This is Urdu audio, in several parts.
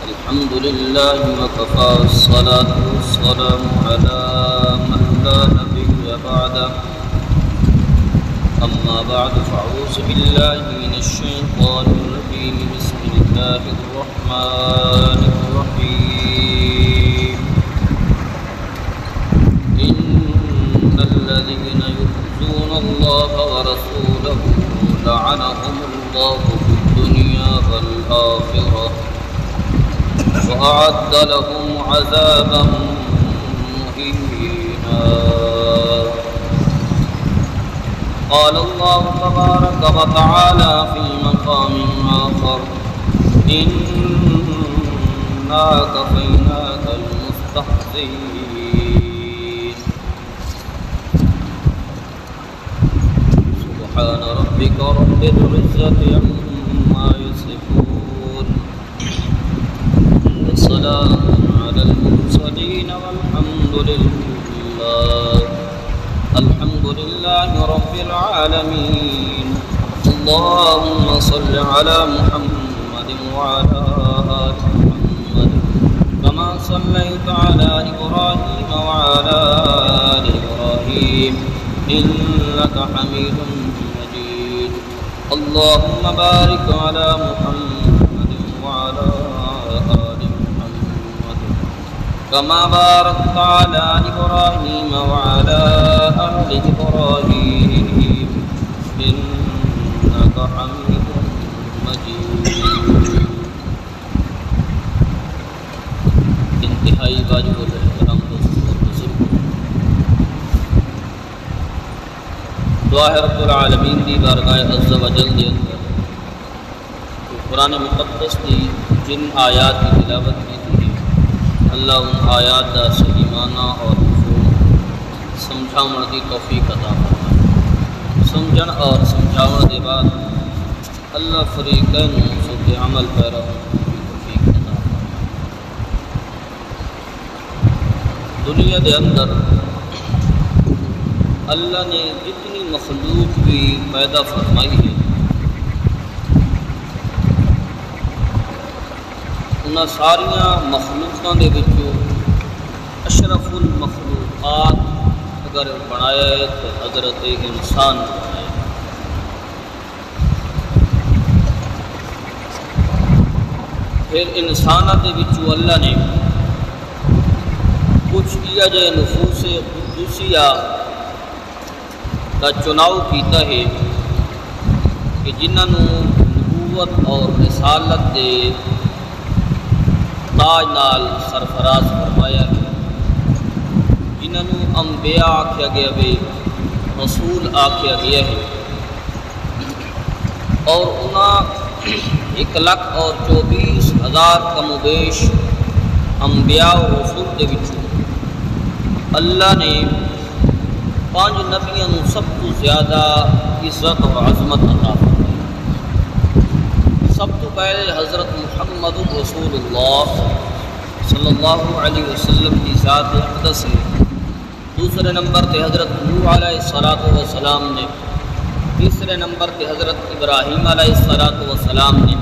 الحمد لله وكفى الصلاة والسلام على من لا نبي بعده أما بعد فأعوذ بالله من الشيطان الرجيم بسم الله الرحمن الرحيم إن الذين يؤذون الله ورسوله لعنهم الله في الدنيا والآخرة وأعد لهم عذابا مهينا قال الله تبارك وتعالى في مقام آخر إنا كفيناك المستهزئين سبحان ربك رب العزة عما يصفون وسلام على المرسلين الحمد لله رب العالمين اللهم صل على محمد وعلى آل محمد كما صليت على إبراهيم وعلى آل إبراهيم إنك حميد مجيد اللهم بارك على محمد وعلى آل محمد كما باركت على إبراهيم وعلى آل إبراهيم إنك حميد مجيد انتہائی واجب الاحترام دوستوں اور بزرگ دعا ہے رب العالمین دی بارگاہ عز و جل دے اندر قرآن مقدس دی جن آیات کی تلاوت کی تھی اللہ ان آیات دا صحیح معنی اور مفہوم سمجھاون دی توفیق عطا فرمائے سمجھن اور سمجھاون دے بعد اللہ فریقین سب عمل پیرا ہونے کی توفیق عطا فرمائے دنیا دے اندر اللہ نے جتنی مخلوق بھی پیدا فرمائی ہے انہاں ساریاں مخلوقاں دے وچوں اشرف المخلوقات اگر بنایا ہے تو حضرت انسان بنایا ہے۔ پھر انساناں دے وچوں اللہ نے کچھ کیا جائے نفوس قدوسیہ کا چناؤ کیتا ہے کہ جنہاں نو نبوت اور رسالت دے تاج نال سرفراز فرمایا ہے جنہاں نو انبیاء آکھیا گیا ہے رسول آکھیا گیا ہے اور انہاں 1,24,000 کم و بیش انبیاء و رسول دے وچوں اللہ نے 5 نبیوں نو سب تو زیادہ عزت اور عظمت عطا فرمائی۔ سب تو پہلے حضرت محمد رسول اللہ صلی اللہ علیہ وسلم کی ذات اقدس ہے، دوسرے نمبر تے حضرت نوح علیہ السلام نے، تیسرے نمبر تے حضرت ابراہیم علیہ السلام نے،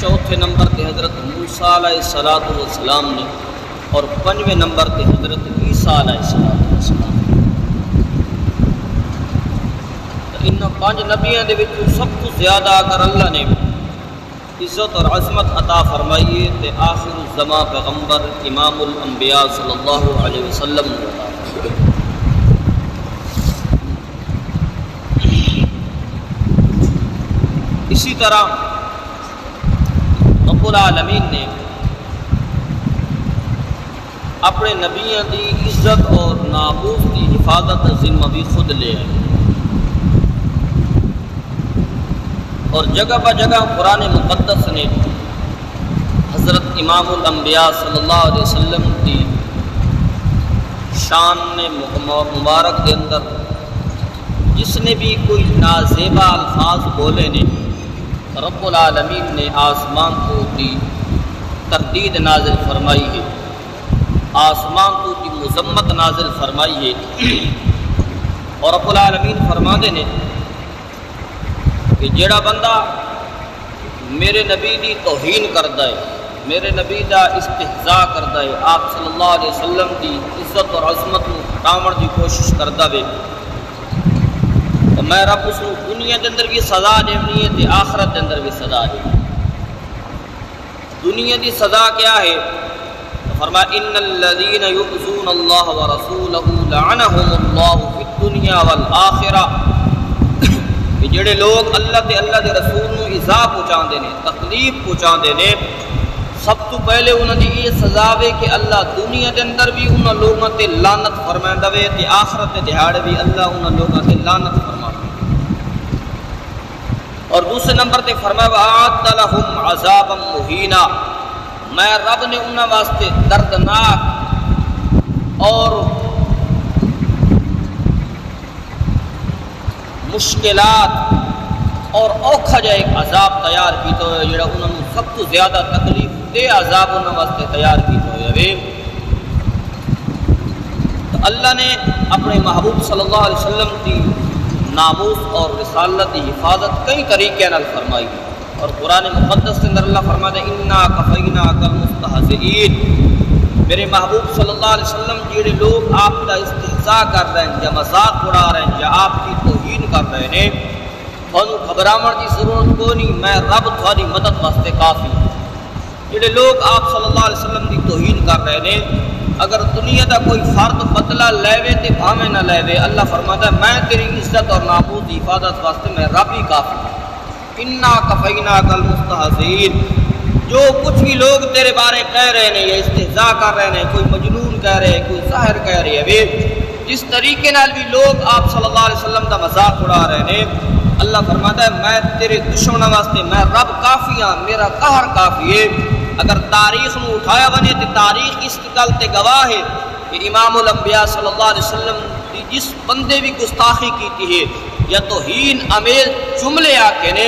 چوتھے نمبر تے حضرت موسیٰ علیہ السلام نے اور 5ویں نمبر تے حضرت عیسیٰ علیہ السلام۔ ان 5 نبیوں دے وچوں سب تو زیادہ اگر اللہ نے عزت اور عظمت عطا فرمائی ہے تے آخر الزمان پیغمبر امام الانبیاء صلی اللہ علیہ وسلم نے عطا فرمائی۔ اسی طرح رب العالمین نے اپنے نبیوں دی عزت اور ناموس کی حفاظت ذمہ بھی خود لے آئے اور جگہ بہ جگہ قرآن مقدس نے حضرت امام الانبیاء صلی اللہ علیہ وسلم کی شان مبارک کے اندر جس نے بھی کوئی نازیبا الفاظ بولے نے رب العالمین نے آسمان کو دی تردید نازل فرمائی ہے، آسمان کو دی مذمت نازل فرمائی ہے اور رب العالمین فرماندے نے کہ جیڑا بندہ میرے نبی دی توہین کردا ہے میرے نبی دا استہزاء کردا ہے، آپ صلی اللہ علیہ وسلم دی عزت اور عظمت نو ہٹاون دی کوشش کردا وے، تو میں رب اس نو دنیا دے اندر بھی سزا دینی ہے تے آخرت دے اندر بھی سزا دینی ہے۔ دنیا دی سزا کیا ہے؟ فرمایا ان الذین یؤذون اللہ ورسولہ لعنہم اللہ فی الدنیا والآخرہ، کہ جڑے لوگ اللہ تے اللہ دے رسول نو ایذا پہنچاندے نے، تکلیف پہنچاندے نے، سب تو پہلے انہاں دی یہ سزا وے کہ اللہ دنیا دے اندر بھی انہاں لوگاں تے لعنت فرماندا وے تے آخرت دے دہاڑے بھی اللہ انہاں لوگاں تے لعنت فرماندا۔ اور دوسرے نمبر تے فرمایا وَأَعَدَّ لَهُمْ عَذَابًا مُهِينًا، میں رب نے انہاں واسطے دردناک اور مشکلات اور اوکھا جا ایک عذاب تیار کیتا ہوئے، جڑا انہوں نے سب تو زیادہ تکلیف دے عذاب انہوں واسطے تیار کیتا ہوئے۔ تو اللہ نے اپنے محبوب صلی اللہ علیہ وسلم کی ناموس اور رسالت کی حفاظت کئی طریقے نال فرمائی، اور قرآن مقدس کے اندر اللہ فرماتا ہے انا کفیناک المستہزئین، میرے محبوب صلی اللہ علیہ وسلم جڑے لوگ آپ کا استہزاء کر رہے ہیں یا مذاق اڑا رہے ہیں یا آپ کی توہین کر رہے ہیں، تھانوں گھبراہٹ کی ضرورت کوئی نہیں، میں رب تھوڑی مدد واسطے کافی ہوں۔ جڑے لوگ آپ صلی اللہ علیہ وسلم کی توہین کر رہے ہیں، اگر دنیا کا کوئی فرد بدلہ لے تے بھاویں نہ لے، اللہ فرماتا ہے میں تیری عزت اور ناموس کی حفاظت واسطے میں رب ہی کافی ہوں۔ انا کفیناک المستہزئین، جو کچھ بھی لوگ تیرے بارے کہہ رہے ہیں یا استہزاء کر رہے ہیں، کوئی مجنون کہہ رہے ہیں، کوئی ساحر کہہ رہے ہیں، جس طریقے نال بھی لوگ آپ صلی اللہ علیہ وسلم کا مذاق اڑا رہے ہیں، اللہ فرماتا ہے میں تیرے دشمنوں واسطے میں رب کافی ہاں، میرا قہر کافی ہے۔ اگر تاریخ نو اٹھایا بنے تو تاریخ اس گل تے گواہ ہے کہ امام الانبیاء صلی اللہ علیہ وسلم دی جس بندے بھی گستاخی کیتی ہے یا توہین امیز جملے آکے نے،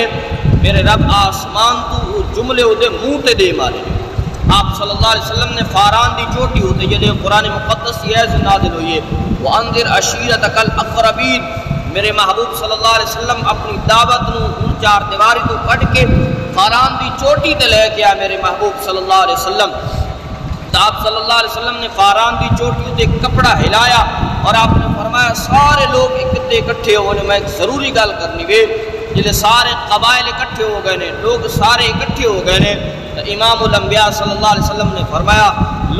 میرے رب آسمان تو وہ جملے دے منہ تے دے مارے۔ آپ صلی اللہ علیہ وسلم نے فاران دی چوٹی ہوتے جلے قرآن مقدس یہ ایسے نازل ہوئی ہے وَأَنذِرْ عَشِيرَتَكَ الْأَقْرَبِينَ، میرے محبوب صلی اللہ علیہ وسلم اپنی دعوت نو ان چار دیواری تو کٹ کے فاران دی چوٹی تے لے کے آ میرے محبوب صلی اللہ علیہ وسلم۔ تو آپ صلی اللہ علیہ وسلم نے فاران دی چوٹی تے کپڑا ہلایا اور آپ نے فرمایا سارے لوگ اکٹھے ہونے، میں ایک ضروری گل کرنی وے، جلے سارے قبائل اکٹھے ہو گئے نے، لوگ سارے اکٹھے ہو گئے نے، تو امام الانبیاء صلی اللہ علیہ وسلم نے فرمایا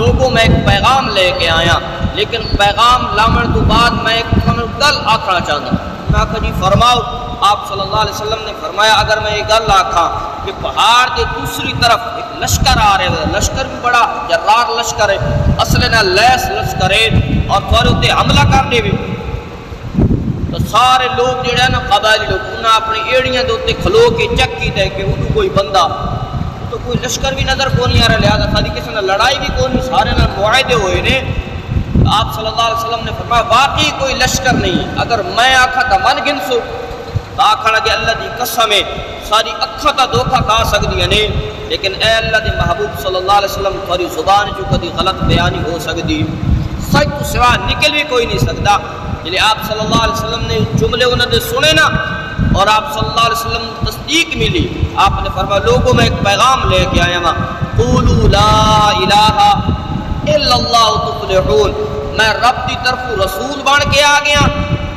لوگوں میں ایک پیغام لے کے آیا، لیکن پیغام لاون تو بعد میں ایک گل آکھنا چاہتا ہوں۔ میں کہا جی فرماؤ۔ آپ صلی اللہ علیہ وسلم نے فرمایا اگر میں یہ گل آکھاں کہ پہاڑ کے دوسری طرف ایک لشکر آ رہے ہیں، لشکر بھی بڑا جرار لشکر ہے، اصل نہ لیس لشکر ہے، اور تھوڑے اتنے حملہ کر دے بھی، تو سارے لوگ جڑے ہیں نا قبائلی لوگ انہیں اپنی ایڑیاں دے اتنے کھلو کے چیک کیتے کہ ادو کوئی بندہ تو کوئی لشکر بھی نظر کو نہیں آ رہا، لہٰذا ساری کسی نے لڑائی بھی کوئی نہیں، سارے نال معاہدے ہوئے نے۔ آپ صلی اللہ علیہ وسلم نے فرمایا واقعی کوئی لشکر نہیں، اگر میں آکھا تو من گنسو، تو آکھا لگے اللہ دی قسم ہے ساری اکھا تا دھوکھا کھا سکتی ہے، لیکن اے اللہ دے محبوب صلی اللہ علیہ وسلم تھوڑی زبان جو کدی غلط بیانی ہو سکتی، سچ تو سوا نکل بھی کوئی نہیں سکتا۔ جلے آپ صلی اللہ علیہ وسلم نے جملے انہوں نے سنے نا اور آپ صلی اللہ علیہ وسلم تصدیق ملی، آپ نے فرمایا لوگوں میں ایک پیغام لے کے آیا ہاں، قولوا لا الہ الا اللہ تفلحون، میں رب دی طرف رسول بن کے آ گیا،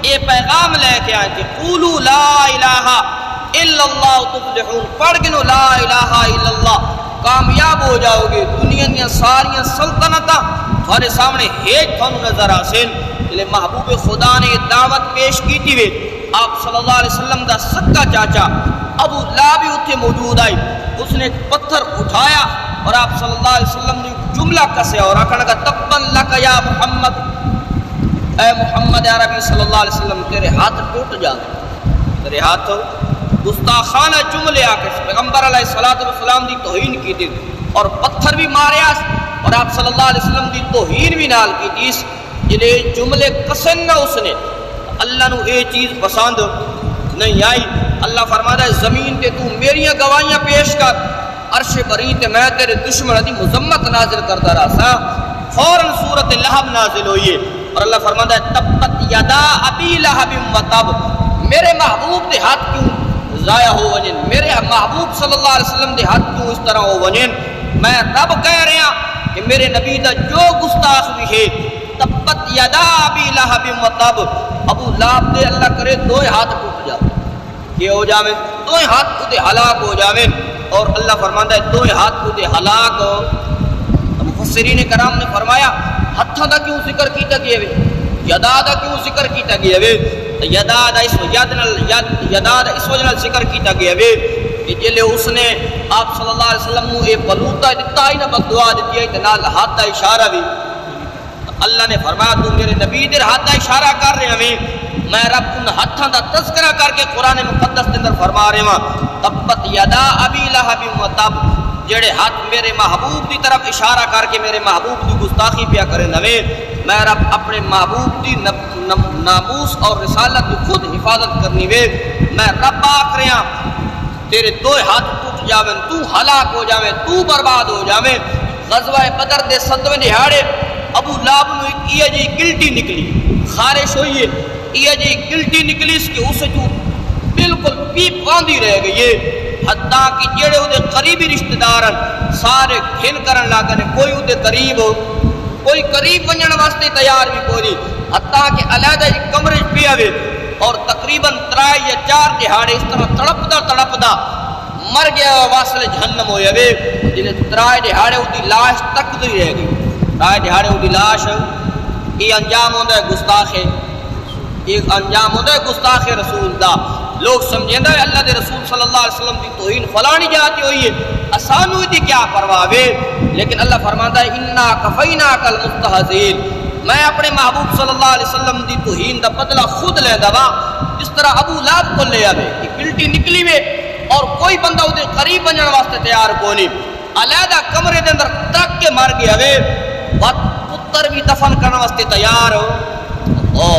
یہ پیغام لے کے آئے کہ قولوا لا الہ الا اللہ تفلحون، پڑھ گنو لا الہ الا اللہ، کامیاب ہو جاؤ گے، دنیا دیا ساریاں سلطنتاں تھوڑے سامنے ہیج تھانوں نظر آسن۔ جلے محبوب خدا نے دعوت پیش کی تھی، آپ صلی اللہ علیہ وسلم دا سکا چاچا ابو لہب بھی اتنے موجود آئی، اس نے ایک پتھر اٹھایا اور آپ صلی اللہ علیہ وسلم نے جملہ کسیا اور آخر لگا تبا لک یا محمد، اے محمد عربی صلی اللہ علیہ وسلم تیرے ہاتھ ٹوٹ جاتے، تیرے ہاتھ گستاخانہ جملے آ کے پیغمبر علیہ السلام دی توہین کی تھی اور پتھر بھی ماریا اور آپ صلی اللہ علیہ وسلم دی توہین بھی نال کی تھی، جلے جملے کسن نہ اس نے، اللہ نو یہ چیز پسند نہیں آئی۔ اللہ فرماتا ہے زمین تے تو میریاں گواہیاں پیش کر، عرش بری تے میں تیرے دشمن دی مذمت نازل کرتا رہا سا، فوراً سورت لہب نازل ہوئی ہے اور اللہ فرماتا ہے تبت یدا ابی لہب و تب، میرے محبوب دے ہاتھ کیوں ضائع ہو ونین، میرے محبوب صلی اللہ علیہ وسلم دے ہاتھ کیوں اس طرح ہو ونین، میں رب کہہ رہا کہ میرے نبی دا جو گستاخ بھی ہے تبت یدا ابی لہب و تب، ابو لہب دے اللہ کرے دو ہاتھ ٹوٹ جاوے، یہ ہو جاوے دو ہاتھ کو دے ہلاک ہو جاوے، اور اللہ فرماندا ہے دو ہاتھ کو دے ہلاک ہو۔ مفسرین کرام نے فرمایا ہتھاں دا کیوں ذکر کیتا گیا وے، یدا دا کیوں ذکر کیتا گیا وے، یدا دا اس وجہ نال ذکر کیتا گیا وے کہ جلے اس نے آپ صلی اللہ علیہ وسلم نو اے بلوتا دتا ہی نہ بددعا دتی ہے تے نال ہاتھ دا اشارہ بھی، اللہ نے فرمایا تو میرے نبی دے ہاتھ دا اشارہ کر رہے ہیں، میں رب ان ہاتھاں دا تذکرہ کر کے قرآن مقدس دے اندر فرما رہے ہاں تبت یدا ابی لہب و تب، جڑے ہاتھ میرے محبوب دی طرف اشارہ کر کے میرے محبوب دی گستاخی پیا کرے نوے، میں رب اپنے محبوب دی ناموس اور رسالت کی خود حفاظت کرنی وے، میں رب آکھ رہا تیرے دو ہاتھ ٹوٹ جاویں، تو ہلاک ہو جاویں، تو برباد ہو جاویں۔ غزوہ بدر دے 7ویں دہاڑے ابو لہب نو یہ جی گلٹی نکلی، خارش ہوئی ہے، یہ جی گلٹی نکلی اس کے اسے جو بالکل پیپ باندھی رہ گئی ہے، حتیٰ کہ جڑے وہ قریبی رشتہ دار سارے گھن کرن لاگے، کوئی وہ قریب ہو، کوئی قریب ونجن واسطے تیار بھی کوئی، حتیٰ کہ علیحدہ کمرے پیا وے، اور تقریباً 3 یا 4 دہاڑے اس طرح تڑپدا مر گیا واصل جہنم ہویا وے، جنہیں 3 دہاڑے وہ لاش تک دی رہ گئی، 3 دہاڑے وہ لاش، یہ انجام ہوتا ہے گستاخ، ایک انجام ہوتا ہے گستاخ رسول دا۔ لوگ سمجھیں دا ہے اللہ دے رسول صلی اللہ علیہ وسلم کی توہین فلانی جاتی ہوئی ہے، آسانوی دی کیا پرواہ ہے، لیکن اللہ فرماتا ہے انا کفیناک المستہزئین، میں اپنے محبوب صلی اللہ علیہ وسلم دی توہین دا بدلہ خود لے دوا، جس طرح ابو لہب کو لے آوے کہ گلٹی نکلی وے اور کوئی بندہ وہ قریب بننے واسطے تیار کو نہیں، علیحدہ کمرے دے اندر ترک کے مر گیا وے، پتر بھی دفن کرنے واسطے تیار ہو،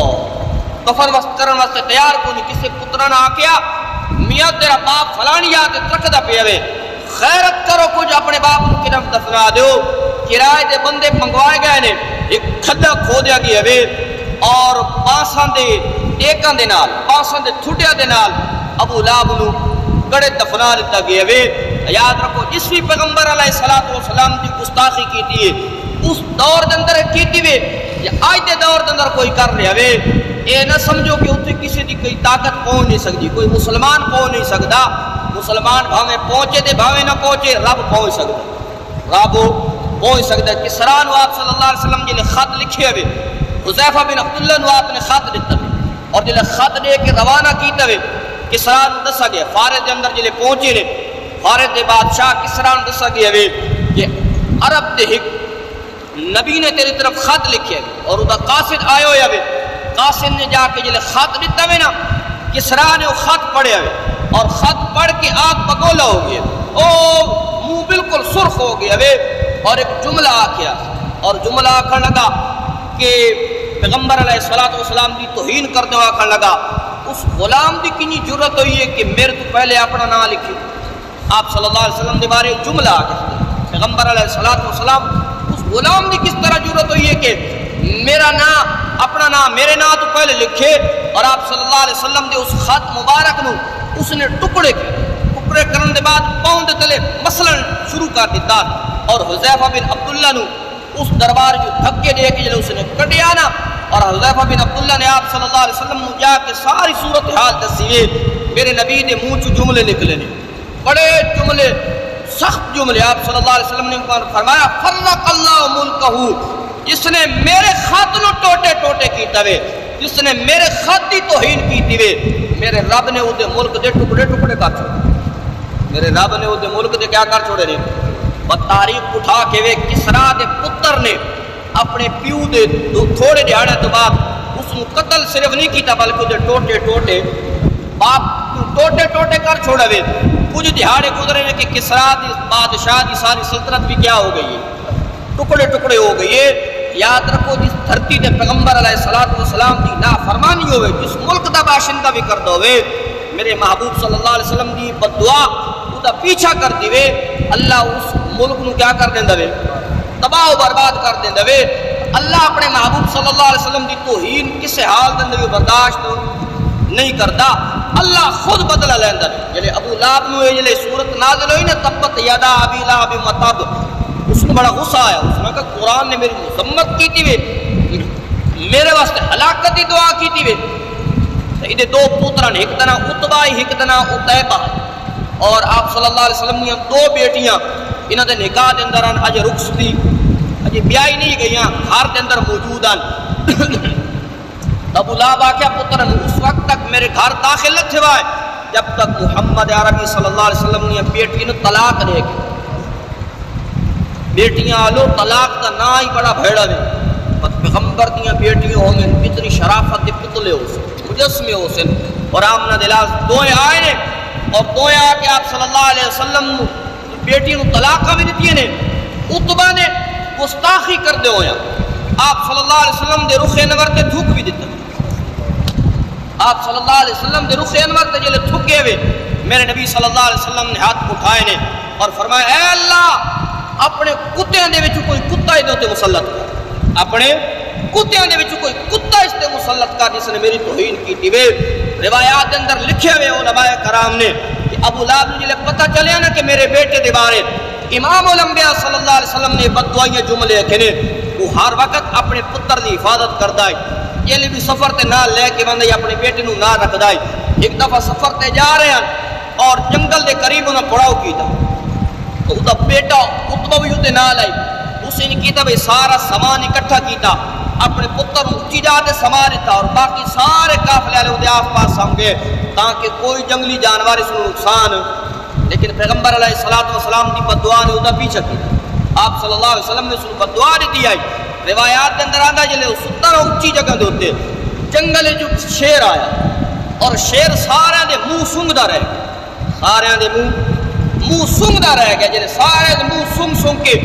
دفن کرنے واسطے تیار کو نہیں، کسی پترہ نہ آکیا میاں تیرا باپ فلانی آتے ترک دا پیا وے، خیرت کرو کچھ اپنے باپ کو کنم دفنا دیو، کرائے دے بندے منگوائے گئے نے، ایک کھڈا کھو دیا گیا وے، اور پانساں دے ٹیکاں دے نال، پانساں دے تھوٹیاں دے نال ابو لہب نو گڑے دفنا لیتا گیا وے۔ یاد رکھو جس بھی پیغمبر علیہ السلام دی گستاخی کی تھی اس دور دے اندر کیتی وے یا آج دے دور دے اندر کوئی کر رہا وے، اے نہ سمجھو کہ اتنے کسی دی کوئی طاقت پہنچ نہیں سکتی، کوئی مسلمان پہنچ نہیں سکتا، مسلمان بھاویں پہنچے دے بھاویں نہ پہنچے، رب پہنچ سکتا، رب پہنچ سکتا۔ کسرا نو آپ صلی اللہ علیہ وسلم جنہیں خط لکھے ہوئے، حذیفہ بن عبداللہ نو آپ نے خط دیتا ہوئے، اور جنہیں خط دے کے روانہ کیتا ہوئے کسرا نو دسا گیا، فارس دے اندر جنہیں پہنچے نے، فارس دے بادشاہ کسرا نو دسا گیا ہوئے کہ عرب دے ایک نبی نے تیری طرف خط لکھے اور وہ قاصد آئے ہوئے ہوئے، قاصد نے جا کے جنہیں خط دیتا ہوئے نا، کسرا نے وہ خط پڑھے ہوئے اور خط پڑھ کے آگ بگولا ہو گیا، او منہ بالکل سرخ ہو گیا ہوئے، اور ایک جملہ آکھیا، اور جملہ آکھن لگا کہ پیغمبر علیہ السلام دی توہین کرنے آکھن لگا اس غلام دی کنی جرت ہوئی ہے کہ میرے تو پہلے اپنا نام لکھی۔ آپ صلی اللہ علیہ وسلم نے بارے جملہ آکھیا، پیغمبر علیہ السلام اس غلام دی کس طرح جرت ہوئی ہے کہ میرا نام اپنا نام میرے نام تو پہلے لکھے، اور آپ صلی اللہ علیہ وسلم دے اس خط مبارک نو اس نے ٹکڑے کرنے دے بعد پاؤں دے تلے مثلا شروع کر دیتا، اور حذیفہ بن عبداللہ نو اس دربار جو دھکے دے کے جلے اس نے کٹیا نا، اور حذیفہ بن عبداللہ نے آپ صلی اللہ علیہ وسلم نو جا کے ساری صورتحال دسی، میرے نبی نے منہ چ جملے نکلے نے، بڑے جملے سخت جملے، آپ صلی اللہ علیہ وسلم نے فرمایا فرق اللہ ملکہ، جس نے میرے خط نو ٹوٹے ٹوٹے کیتا وے، جس نے میرے خط دی توہین کیتی وے، میرے رب نے وہ ملک دے ٹکڑے ٹکڑے کر چھوڑے، میرے رب نے وہ ملک دے کیا کر چھوڑے نے، تاریخ اٹھا کے وے کسرا دے پتر نے اپنے پیو دے تھوڑے دیہاڑے تو بعد اس کو قتل صرف نہیں کیتا بلکہ دے ٹوٹے ٹوٹے باپ ٹوٹے ٹوٹے کر چھوڑے وے۔ کچھ دیہاڑے گزرے نے کہ کسرا دی بادشاہ دی ساری سلطنت بھی کیا ہو گئی ہے، ٹکڑے ٹکڑے ہو گئی ہے۔ یاد رکھو جس دھرتی دے پیغمبر علیہ السلام دی نافرمانی ہوئے، جس ملک دا باشندہ بھی کر دو وے، میرے محبوب صلی اللہ علیہ وسلم دی بددعا دا پیچھا کر دیوے، اللہ اس ملک نو کیا کر دیندے وے، تباہ و برباد کر دیندے وے۔ اللہ اپنے محبوب صلی اللہ علیہ وسلم دی توہین کسے حال دے اندر برداشت نہیں کرتا۔ اللہ خود بدلہ لیندہ جلے ابو لہب نو جلے سورت نازل ہوئی نا تبت یدا ابی لہب متب، اس کو بڑا غصہ آیا، اس نے کہا قرآن نے میری مذمت کی تھی، میرے واسطے ہلاکت کی دعا کی تھی۔ یہ دو پوتران، ایک دنا اتبا ایک دنا اتیبہ، اور آپ صلی اللہ علیہ وسلم نے دو بیٹیاں انہوں نے نکاح دے اندر اج رخص تھی، اج بیائی نہیں گئیاں، گھر دے اندر موجود ہیں۔ ابو لہب آکھیا پترن اس وقت تک میرے گھر داخل نہ تھوائے جب تک محمد عربی صلی اللہ علیہ وسلم نے بیٹی نے طلاق دے کے، بیٹیاں آلو طلاق دا نا ہی بڑا بھیڑا دے، پیغمبر دیاں بیٹیاں ہوں گے کتنی شرافت دے پتلے ہو سن، مجسمے ہو سن، اور آمنہ دلاز دوئے آئے نے، اور دوئے آ کے آپ صلی اللہ علیہ وسلم بیٹی نے طلاقہ بھی دیتی نے، اتبا نے گستاخی کر دے ہویا، آپ صلی اللہ علیہ وسلم دے رخ انور تے تھوک بھی دیتا، آپ صلی اللہ علیہ وسلم دے رخ انور تے جلے تھکے ہوئے، میرے نبی صلی اللہ علیہ وسلم نے ہاتھ اٹھائے نے اور فرمایا اے اللہ اپنے کتیاں دے وچ کوئی کتا اس تے مسلط کر، اپنے کتیاں دے وچ کوئی کتا اس تے مسلط کر جس نے میری توہین کی تھی۔ روایات دے اندر لکھے ہوئے علماء کرام نے کہ ابو لہب نے جلے پتہ چلیا نا کہ میرے بیٹے دے بارے امام الانبیاء صلی اللہ علیہ وسلم نے بد دعائیں جملے کہنے، وہ ہر وقت اپنے پتر دی حفاظت کردا ہے، یہ بھی سفر تے نہ لے کے بندے اپنے بیٹے نو نہ رکھدا ہے۔ ایک دفعہ سفر تے جا رہے ہیں اور جنگل دے قریب انہاں پڑاؤ کیتا، تو اس دا بیٹا اتبا بھی تے نہ لائی، اس نے کیتا بھئی سارا سامان اکٹھا کیتا، اپنے پتر اونچی جا تے سما دیتا، اور باقی سارے قافلے والے اودے آس پاس سم گئے تاکہ کوئی جنگلی جانور اس نو نقصان، لیکن پیغمبر علیہ الصلوۃ والسلام دی بد دعا نے اودہ پیچھے کیتا، آپ صلی اللہ علیہ وسلم نے اس کو بد دعا دی آئی۔ روایات کے اندر آندا جلے ستر اونچی جگہ دے ہوتے جنگل جو شیر آیا، اور شیر سارے دے منہ سونگدا رہ گیا، سارے دے منہ سونگدا رہ گیا، جلے سارے دے منہ سونگ کے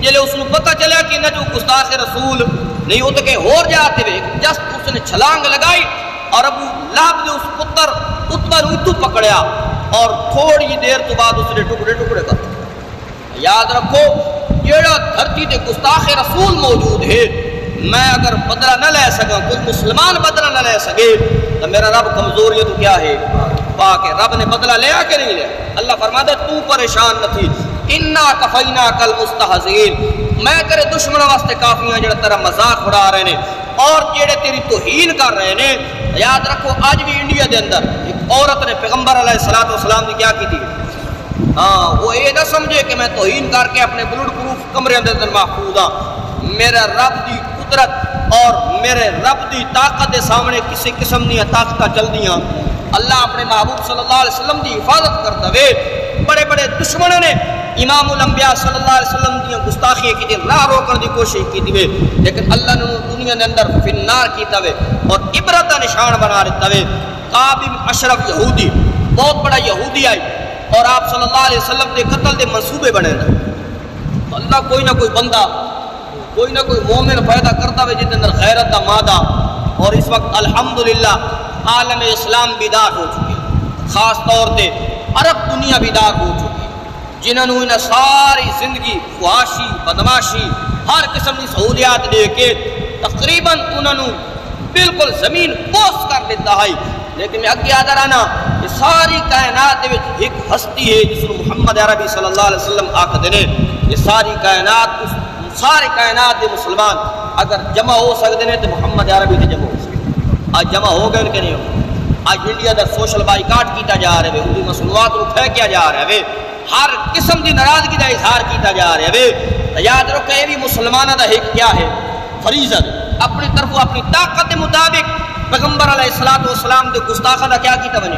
جلے اس کو پتہ چلا کہ نہ جو گستاخ رسول نہیں ہوتے کہ ہور جاتے ہوئے جست اس نے چھلانگ لگائی اور ابو لہب نے اس پتر اتبا نو اتو پکڑیا اور تھوڑی دیر تو بعد اس نے ٹکڑے ٹکڑے کر دیا۔ یاد رکھو جیڑا دھرتی تے گستاخ رسول موجود ہے، میں اگر بدلہ نہ لے سکا، کوئی مسلمان بدلہ نہ لے سکے تو میرا رب کمزوری تو کیا ہے پاک ہے۔ رب نے بدلہ لیا کہ نہیں لیا؟ اللہ فرماتا ہے تو پریشان نہ تھی، انا کفینا کل مستہزئین، میں تیرے دشمنوں واسطے کافی ہیں جڑا تیرا مذاق اڑا رہے ہیں اور جڑے تیری توہین کر رہے ہیں۔ یاد رکھو آج بھی انڈیا دے اندر ایک عورت نے پیغمبر علیہ الصلوۃ والسلام کی کیا کی تھی، وہ یہ نہ سمجھے کہ میں توہین کر کے اپنے بلڈ پروف کمرے اندر محفوظ ہاں، میرا رب دی قدرت اور میرے رب دی طاقت دے سامنے کسی قسم دی طاقتاں چل دیاں، اللہ اپنے محبوب صلی اللہ علیہ وسلم دی حفاظت کرتا وے۔ بڑے بڑے دشمنوں نے امام الانبیاء صلی اللہ علیہ وسلم دی گستاخی کی تھی، راہ روکنے دی کوشش کی تھی، لیکن اللہ نے دنیا کے اندر فنار کیتا وے اور عبرت کا نشان بنا دیتا وے۔ کعب بن اشرف یہودی، بہت بڑا یہودی آئی اور آپ صلی اللہ علیہ وسلم کے قتل کے منصوبے بنے تھے، تو اللہ کوئی نہ کوئی بندہ کوئی نہ کوئی مومن پیدا کرتا ہے جس اندر غیرت کا مادہ، اور اس وقت الحمدللہ عالم اسلام بیدار ہو چکی ہے، خاص طور پہ عرب دنیا بیدار ہو چکی ہے، جنہوں نے ساری زندگی فحاشی بدماشی ہر قسم کی سہولیات دے کے تقریباً انہوں نے بالکل زمین بوس کر دیتا ہے، لیکن میں اگے آدھا رہنا یہ ساری کائنات ایک ہستی ہے جس کو محمد عربی صلی اللہ علیہ وسلم آکھدے نے، یہ ساری کائنات دے مسلمان اگر جمع ہو سکتے ہیں تو محمد عربی سے جمع ہو سکتے، آج جمع ہو گئے کہ نہیں ہو؟ آج انڈیا در سوشل بائیکاٹ کیتا جا رہا ہے، اردو مصنوعات کو پھینکیا جا رہا ہے، ہر قسم کی ناراضگی کا اظہار کیتا جا رہا ہے۔ یاد رکھو یہ بھی مسلمانوں کا ایک کیا ہے فریضہ، اپنی طرف اپنی طاقت کے مطابق پیغمبر علیہ الصلوۃ والسلام دے گستاخاں دا کیا کیتا بنے،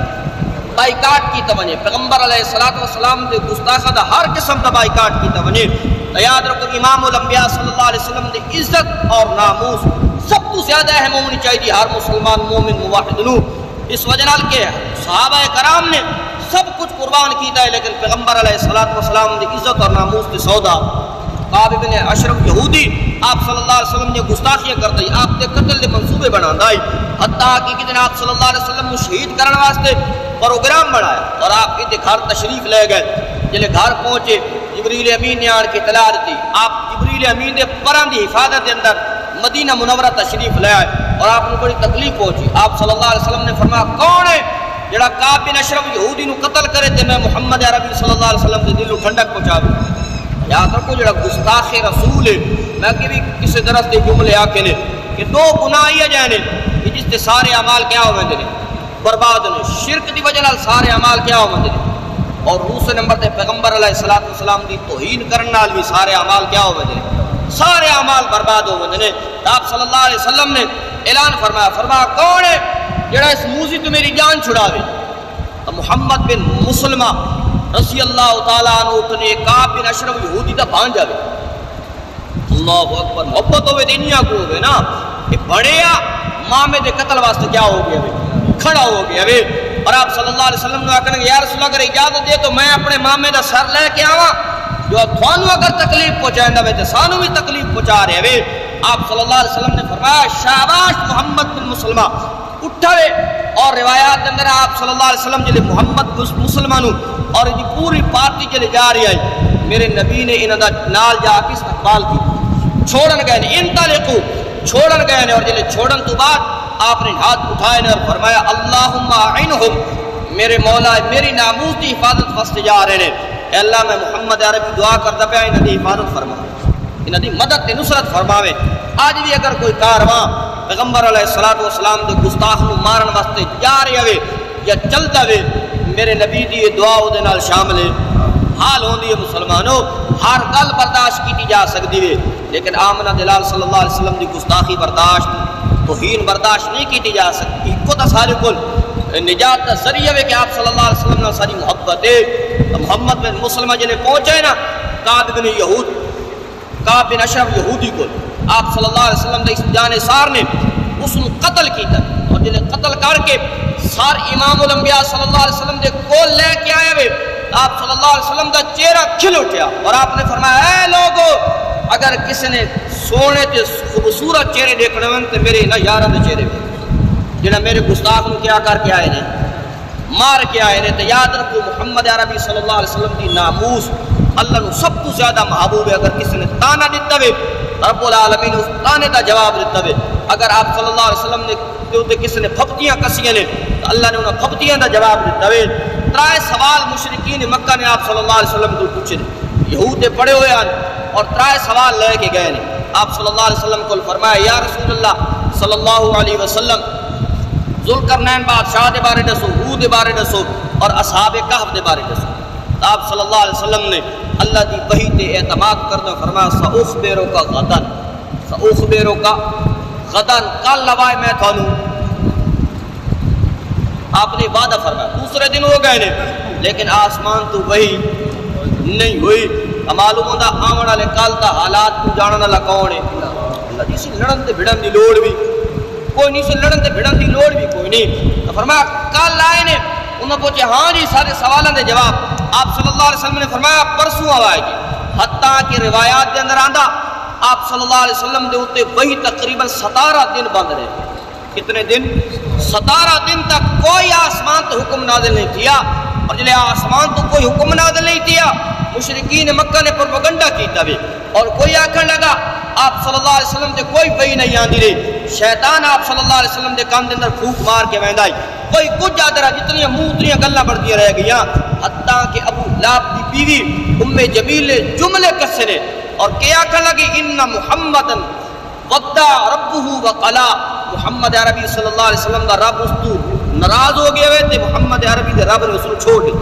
بائیکاٹ کیتا بنے، پیغمبر علیہ الصلوۃ والسلام دے گستاخاں دا ہر قسم دا بائیکاٹ کیتا بنے۔ یاد رکھو امام الانبیاء صلی اللہ علیہ وسلم دی عزت اور ناموس سب تو زیادہ اہم ہونی چاہیے ہر مسلمان مومن موحد نو، اس وجہ نال کہ صحابہ کرام نے سب کچھ قربان کیتا ہے، لیکن پیغمبر علیہ الصلوۃ والسلام دی عزت اور ناموس تے سودا۔ کعب بن اشرف یہودی آپ صلی اللہ علیہ وسلم نے گستاخیاں کرتا ہے، آپ کے قتل دے منصوبے بناتا ہے، حتیٰ کہ کتنے آپ صلی اللہ علیہ وسلم کو شہید کرنے واسطے پروگرام بنایا اور آپ کے گھر تشریف لے گئے۔ جلے گھر پہنچے جبریل امین نے آن کے اطلاع دی، آپ جبریل امین دے پراں دی حفاظت دے اندر مدینہ منورہ تشریف لے آئے اور آپ کو بڑی تکلیف پہنچی۔ آپ صلی اللہ علیہ وسلم نے فرمایا کون ہے جڑا کعب بن اشرف یہودی نو قتل کرے تے میں محمد عربی صلی اللہ علیہ وسلم دے دل نو ٹھنڈک پہنچاوے۔ یاد رکھو جڑا گستاخ رسول ہے، میں کہ بھی کسی درس دے جملے آکے نے کہ دو گناہ ہی جانے کہ جس تے سارے اعمال کیا ہوندے نے برباد نے، شرک دی وجہ نال سارے اعمال کیا ہوندے نے، اور دوسرے نمبر تے پیغمبر علیہ الصلوۃ والسلام دی توہین کرن نال بھی سارے اعمال کیا ہوندے نے، سارے اعمال برباد ہوندے نے۔ آپ صلی اللہ علیہ وسلم نے اعلان فرمایا کون ہے جڑا اس موذی تو میری جان چھڑاوے؟ تو محمد بن مسلمہ رضی اللہ تعالیٰ عنہ اتنے کعب بن اشرف یہودی دا بان جاوے۔ اللہ اکبر، محبت ہوئے دنیا کو ہوئے نا، کہ بڑیا مامے دے قتل واسطے کیا ہو گیا کھڑا ہو گیا۔ اور آپ صلی اللہ علیہ وسلم نے کہا یا رسول اللہ اگر اجازت دے تو میں اپنے مامے دا سر لے کے آواں، جو تھانوں اگر تکلیف پہنچائندا وے تے سانوں بھی تکلیف پہنچا رہے وے۔ آپ صلی اللہ علیہ وسلم نے فرمایا شاباش محمد بن مسلمہ، اٹھاوے۔ اور روایات کے اندر آپ صلی اللہ علیہ وسلم جلے محمد مسلمانوں اور یہ پوری پارٹی جلے جا رہی ہے، میرے نبی نے انہاں دا نال جا کے استقبال کی، چھوڑن گئے نے، انطلقوا چھوڑن گئے نے، اور جلے چھوڑن تو بعد آپ نے ہاتھ اٹھائے نے اور فرمایا اللہم اعنہم، میرے مولا میری ناموس دی حفاظت واسطے جا رہے نے، اے اللہ میں محمد عربی دعا کرتا پیا انہاں دی حفاظت فرما، انہاں دی مدد تے نصرت فرماوے۔ آج بھی اگر کوئی کارواں پیغمبر علیہ الصلوۃ والسلام دے گستاخ نو مارن واسطے جا رہا ہوئے یا چلتا ہوئے، میرے نبی دی دعا دے نال شامل ہے۔ حال ہوندی ہے مسلمانوں، ہر گل برداشت کی جا سکتی ہے، لیکن آمنہ دلال صلی اللہ علیہ وسلم دی گستاخی برداشت توہین برداشت نہیں کی جا سکتی۔ کو تا سارے کل نجات کا ذریعہ ہے کہ آپ صلی اللہ علیہ وسلم نے ساری محبت ہے۔ محمد بن مسلمہ جلے پہنچے نا کعب بن اشرف یہودی کو، آپ صلی اللہ علیہ وسلم دے اس جانثار نے اس نے قتل کیتا، اور جلے قتل کر کے سار امام الانبیاء صلی اللہ علیہ وسلم دے کول لے کے آئے ہوئے، آپ صلی اللہ علیہ وسلم دا چہرہ کھل اٹھیا اور آپ نے فرمایا اے لوگو اگر کسی نے سونے تے خوبصورت چہرے دیکھنے ون تے میرے نہ یاراں دے چہرے جنہاں میرے گستاخ نو کیا کر کے آئے نے، مار کے آئے نے۔ تو یاد رکھو محمد عربی صلی اللہ علیہ وسلم دی ناموس اللہ نو سب تو زیادہ محبوب ہے۔ اگر کسی نے تانا دیتا ہوئے رب العالمین اس تانے دا جواب دیتا ہوئے، اگر آپ صلی اللہ علیہ وسلم نے کسی نے پھپتیاں کسیاں نے تو اللہ نے انہاں پھپتیاں دا جواب دیتا ہوئے۔ ترائے سوال مشرکین مکہ نے آپ صلی اللہ علیہ وسلم کو پوچھے، یہود دے پڑے ہوئے ہیں اور ترائے سوال لے کے گئے نے۔ آپ صلی اللہ علیہ وسلم کو فرمایا یا رسول اللہ صلی اللہ علیہ وسلم ذوالقرنین بادشاہ دے بارے دسو، ہود دے بارے دسو، اور اصحاب کہف دے بارے دسو۔ آپ صلی اللہ علیہ وسلم نے اللہ دی وحی تے اعتماد کرنا فرمایا سأخبرک غدن، سأخبرک غدن، کل لوائے میں تھانوں۔ آپ نے وعدہ فرمایا، دوسرے دن ہو گئے نے لیکن آسمان تو وحی نہیں ہوئی۔ معلوم ہوتا آمن والے کل دا حالات کو جاننے والا کون ہے؟ اللہ جی سے لڑن تے بھڑن دی لوڑ بھی کوئی نہیں، سے لڑن تے بھڑن دی لوڑ بھی کوئی نہیں۔ تو فرمایا کل آئے نے، انہوں نے پوچھے ہاں جی سارے سوالوں دے جواب۔ آپ صلی اللہ علیہ وسلم نے فرمایا پرسوں آئے گی، حتیٰ کہ روایات دے اندر آندا آپ صلی اللہ علیہ وسلم دے ہوتے وہی تقریباً 17 دن بند رہے۔ کتنے دن؟ 17 دن تک کوئی آسمان تو حکم نازل نہیں کیا، اور جلے آسمان تو کوئی حکم نازل نہیں کیا مشرکین مکہ نے پروپیگنڈا کیتا بھی، اور کوئی آکھن لگا آپ صلی اللہ علیہ وسلم دے کوئی وحی نہیں آندی رہی، شیطان آپ صلی اللہ علیہ وسلم دے کان دے اندر پھوک مار کے ویندا ہے، کوئی کچھ آدھرا جتنی منہ اتنی گلاں بڑھدیاں رہ گئیاں، حتیٰ کہ ابو لہب دی بیوی ام جمیل نے جملے کسے نے اور کیا آکھن لگی ان محمدن ودع ربہ وقلا، محمد عربی صلی اللہ علیہ وسلم دا رب اس تو ناراض ہو گیا تے محمد عربی دے رب نے اس کو چھوڑ دیا،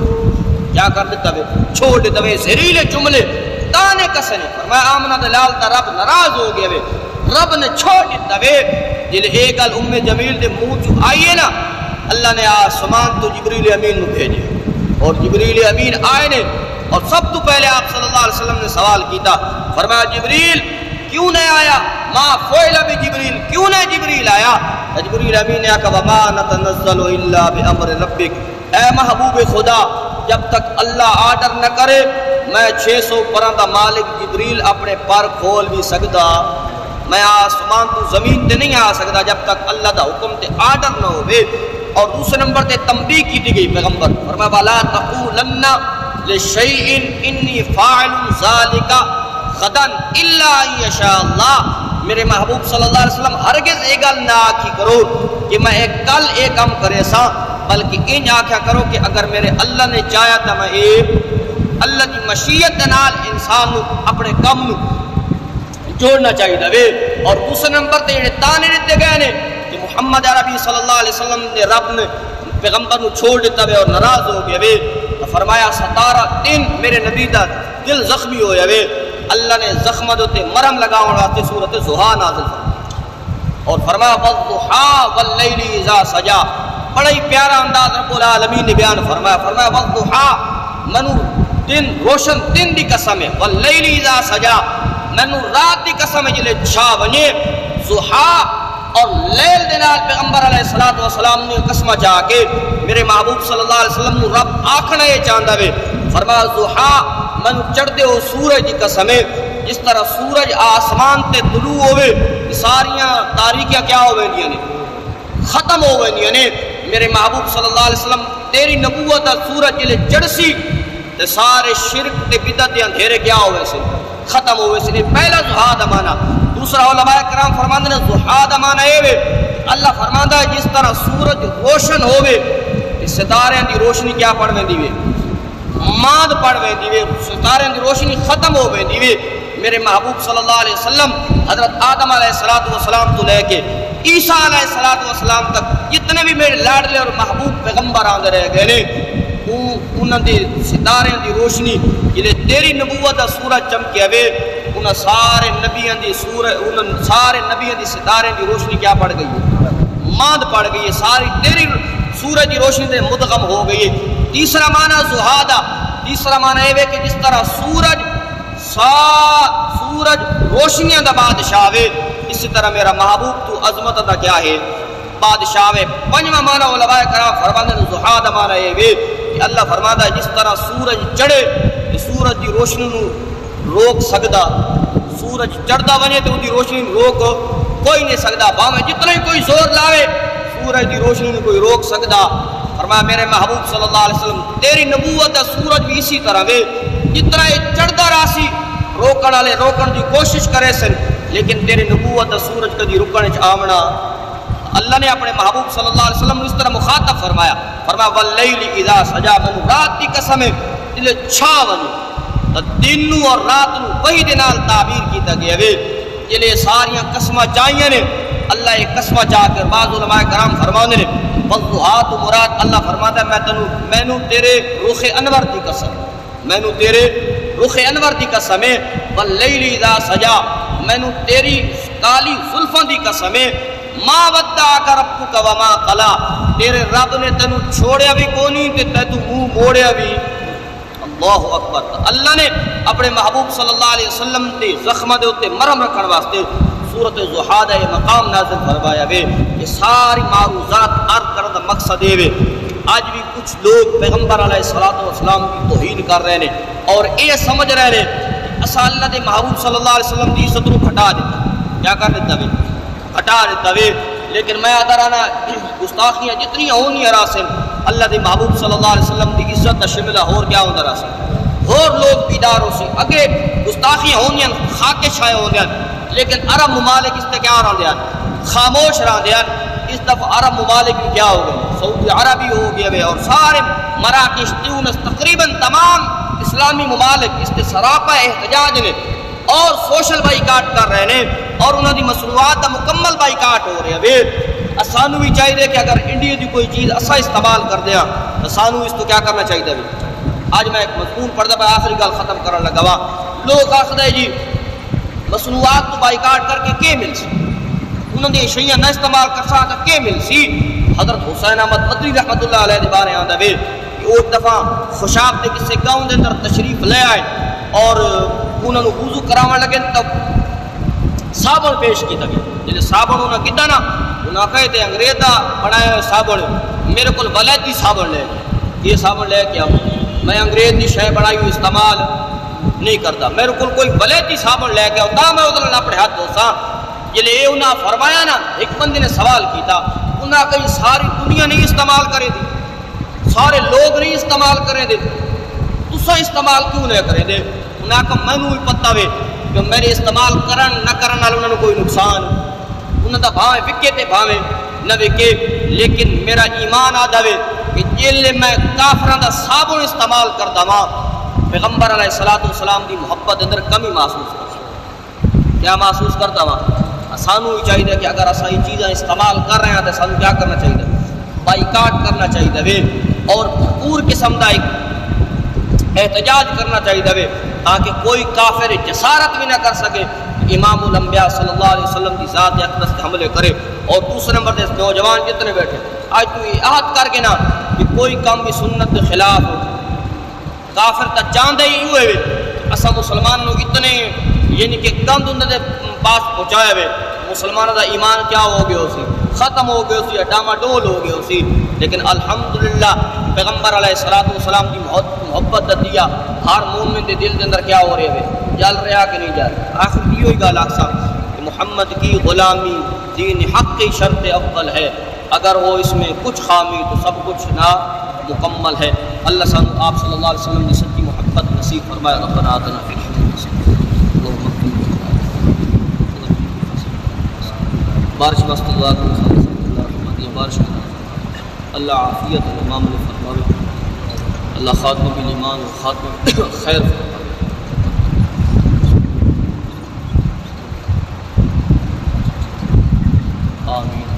کیا کر دیتا ہے؟ چھوڑ دیتا ہے۔ زہریلے جملے تانے کسے نے، فرمایا آمنہ دلال تا رب ناراض ہو گیا، رب نے چھوڑ دیتا ہے۔ جلے ایک گل ام جمیل دے منہ چ آئیے نا، اللہ نے آسمان تو جبریل امین کو بھیجے، اور جبریل امین آئے نے، اور سب تو پہلے آپ صلی اللہ علیہ وسلم نے سوال کیتا، فرمایا جبریل کیوں نہیں آیا؟ ما فعل بجبریل، کیوں نہیں جبریل آیا؟ جبریل امین نے کہا وما نتنزل الا بامر ربک، اے محبوب خدا جب تک اللہ آرڈر نہ کرے میں 600 پراں دا مالک جبریل اپنے پر کھول بھی سکتا، میں آسمان تو زمین تے نہیں آ سکتا جب تک اللہ دا حکم تے آرڈر نہ ہوئے۔ اور دوسرے نمبر تے تنبیہ کی دی گئی پیغمبر، فرمایا ولا تقولن لشیء انی فاعل ذلک غدا الا ان یشاء اللہ، میرے محبوب صلی اللہ علیہ وسلم ہرگز یہ گل نہ آکھی کرو کہ میں کل ایک کام کرے سا بلکہ ان آکھیا کرو کہ اگر میرے اللہ نے چاہیا تو میں اللہ کی مشیت دے نال انسان نو اپنے کم نو جوڑنا چاہیے وے۔ اور دوسرے نمبر تے جڑے تانے دیتے گئے نے کہ محمد عربی صلی اللہ علیہ وسلم نے رب نے پیغمبر نو چھوڑ دیتا وے اور ناراض ہو گیا وے، تو فرمایا 17 دن میرے نبی دا دل زخمی ہویا وے، اللہ نے زخم دے تے مرہم لگاون واسطے سورۃ ضحیٰ نازل فرمائی اور فرمایا والضحیٰ واللیل اذا سجا، بڑا ہی پیارا انداز رب العالمین نے بیان فرمایا والضحیٰ منو دن روشن دن دی قسم ہے، واللیل اذا سجا مینو رات دی قسم ہے جلے چھا ونجے، ضحیٰ اور لیل دے نال پیغمبر علیہ الصلوۃ والسلام نے قسم چا کے میرے محبوب صلی اللہ علیہ وسلم نو رب آکھنا یہ چاہندا وے، فرمایا ضحیٰ مینو چڑھدے ہو سورج دی قسم ہے، جس طرح سورج آسمان تے طلوع ہوئے ساریاں تاریکیاں کیا ہو ویندیاں نے ختم ہو ویندیاں نے، میرے محبوب صلی اللہ علیہ وسلم تیری نبوت دا سورج جلے چڑھسی تے سارے شرک تے بدعت دے اندھیرے کیا ہوئے سے ختم ہوئے سے۔ پہلا ضحیٰ دا معنی، دوسرا علماء کرام فرماندے نے ضحیٰ دا معنی اے وے اللہ فرماندا ہے جس طرح سورج روشن ہوئے ستارے دی روشنی کیا پڑ ویندی وے ماند پڑ ویندی وے، ستارے دی روشنی ختم ہو ویندی وے۔ میرے محبوب صلی اللہ علیہ وسلم حضرت آدم علیہ السلام تو لے کے عیسیٰ علیہ السلام تک جتنے بھی میرے لاڈلے اور محبوب پیغمبر آندے رہ گئے نے، انہاں دی ستارے دی روشنی جلے تیری نبوت دا سورج چمکیا وے، انہاں سارے نبیاں دی ستارے دی روشنی کیا پڑ گئی ہے ماند پڑ گئی ہے، ساری تیری سورج دی روشنی دے مدغم ہو گئی ہے۔ تیسرا معنی ضحیٰ دا، تیسرا معنی یہ ہے کہ جس طرح سورج روشنیاں دا بادشاہ ہے، اسی طرح میرا محبوب تو عظمت دا کیا ہے بادشاہ ہے۔ پنجواں معنی علماء کرام فرماندے نے ضحیٰ دا معنی یہ ہے کہ اللہ فرماتا ہے جس طرح سورج چڑھے کہ سورج دی روشنی نو روک سکدا، سورج چڑھدا ونے تو دی روشنی روک کوئی نہیں سکدا، باویں جتنا ہی کوئی زور لاوے سورج دی روشنی نو کوئی روک سکدا۔ فرمایا میرے محبوب صلی اللہ علیہ وسلم تیری نبوت دا سورج بھی اسی طرح وے، جتنا یہ چڑھدا راسی روکن والے روکن دی کوشش کرے سن، لیکن تیری نبوت دا سورج کدی رکن وچ آونا اللہ نے اپنے محبوب صلی اللہ علیہ وسلم اس طرح مخاطب فرمایا واللیل اذا سجا، من رات دی قسم ہے جلے چھا ونو، دن اور رات نو وہی دے نال تعبیر کیتا گیا وے، جلے ساریاں قسماں چاہیے نے اللہ ایک قسمہ چاہ کر بعض علماء کرام فرمانے نے والضحیٰ تو مراد اللہ فرماتا ہے مینو تیرے رخ انور دی قسم، مینو تیرے رخ انور دی قسم ہے، واللیل اذا سجا مینو تیری کالی زلفاں دی قسم ہے، ما ودعک ربک وما قلا، تیرے رب نے تینو چھوڑیا بھی کونی تے تینو منہ موڑیا بھی۔ اللہ اکبر۔ اللہ نے اپنے محبوب صلی اللہ علیہ وسلم دے زخم دے اوتے مرہم رکھن واسطے سورۃ ضحیٰ دا یہ مقام نازل فرمایا وے، یہ ساری معروضات عرض کرنے دا مقصد یہ وے۔ آج بھی کچھ لوگ پیغمبر علیہ السلام کی توہین کر رہے ہیں اور یہ سمجھ رہے ہیں کہ اسا اللہ دے محبوب صلی اللہ علیہ وسلم دی عزت کو گھٹا دیتا، کیا کر دیتا وے گھٹا دیتا وے۔ لیکن میں ادرانا گستاخیاں جتنی ہونی راسن اللہ دے محبوب صلی اللہ علیہ وسلم دی عزت دا شملہ اور کیا ہوتا راسن اور لوگ بیدار ہو سی اگے گستاخیاں ہونیاں خاکے چھائے ہوندیاں، لیکن عرب ممالک اس تے کیا رہا دیا خاموش رہا دیا۔ اس دفعہ عرب ممالک بھی کیا ہو گئے، سعودی عربی ہو گئے ہوئے اور سارے مراکش تیونس تقریباً تمام اسلامی ممالک اس تے سراپا احتجاج نے اور سوشل بائیکاٹ کر رہے ہیں اور انہوں دی مصنوعات دا مکمل بائیکاٹ ہو رہے ہیں۔ سانو بھی چاہیے کہ اگر انڈیا دی کوئی چیز اسا استعمال کر دیا تو سانو اس تو کیا کرنا چاہیے۔ آج میں ایک مضمون پڑھتا پہ آخری گل ختم کرنے لگا وا، لوگ آخر جی مصنوعات تو بائیکاٹ کر کے کیا مل سی، انہوں نے شیئں نہ استعمال کر سا تو کیا مل سی۔ حضرت حسین احمد مدنی رحمت اللہ علیہ بارے آندہ وے کہ ایک دفعہ خوشاب دے کسے گاؤں دے اندر تشریف لے آئے اور انہوں نے وضو کراون لگے تب صابن پیش کی گیا، جلے صابن انہوں نے کیتا نا انہوں نے کہتے انگریز دا بنایا ہوئے صابن میرے کو ولایتی صابن لے گیا، یہ صابن لے کے آؤں میں انگریز دی شے بنائی ہوئی استعمال نہیں کرتا، میرے کو کوئی ولایتی صابن لے کے آؤں تا میں ادھر اپنے ہاتھ دوسا۔ جلے انہوں نے فرمایا نا ایک بندے نے سوال کیتا، انہوں نے کہی ساری دنیا نہیں استعمال کرے دی، سارے لوگ نہیں استعمال کرے دے، تسا استعمال کیوں نہیں کرے دے؟ انہوں نے کہا میں نوی پتہ وے کہ میرے استعمال کرن نہ کرن نال انہوں نے کوئی نقصان، انہوں نے بھاویں وکے تے بھاویں نہ وکے لیکن میرا ایمان آ جاوے کہ جیلے میں کافران دا صابن استعمال کر داں پیغمبر علیہ السلام دی محبت اندر کمی محسوس کرتا کیا محسوس کرتا ہوں سانو ہی چاہیے کہ اگر اسا یہ چیزیں استعمال کر رہے ہیں تو سانو کیا کرنا چاہیے بائیکاٹ کرنا چاہیے اور بھرپور قسم کا ایک احتجاج کرنا چاہیے تاکہ کوئی کافر جسارت بھی نہ کر سکے امام الانبیاء صلی اللہ علیہ وسلم کی ذات اقدس کے حملے کرے۔ اور دوسرے نمبر سے نوجوان جتنے بیٹھے آج تو یہ عہد کر کے نا کہ کوئی کام بھی سنت کے خلاف ہو کافر تا چاندے ہی ہوئے اسا مسلمان لوگ اتنے یعنی کہ گند ان دے پاس پہنچایا ہوئے مسلمانوں دا ایمان کیا ہو گیا اسی ختم ہو گیا اسی ڈاما ڈول ہو گیا اسی، لیکن الحمدللہ پیغمبر علیہ السلام کی محبت دیا ہر مومن دے دل کے اندر کیا ہو رہے ہوئے جل رہا کہ نہیں جل رہا۔ آخر یہ ہوئی گال آخسا کہ محمد کی غلامی دین حق کی شرط اول ہے، اگر وہ اس میں کچھ خامی تو سب کچھ نا مکمل ہے۔ اللہ سن آپ صلی اللہ علیہ وسلم نے سچی محبت نصیب فرمائے۔ ربنا آتنا فی الدنیا حسنۃ بارش واسطے دعا کرو اللہ رحمت یا بارش کرو اللہ عافیت امام نے فرماوے اللہ خاتمہ بالایمان و خاتمہ خیر فرماوے۔ آمین۔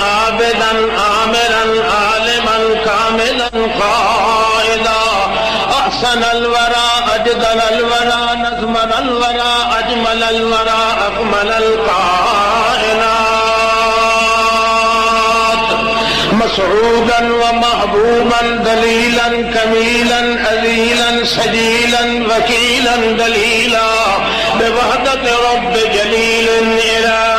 عابدا عامرا عالما كاملا قائدا احسن الورى اجدل الورى نظمن الورى اجمل الورى اكمل الكائنات مسعودا ومحبوبا دليلا كميلا اذيلا سجيلا وكيلا دليلا بوحدة رب جليل إله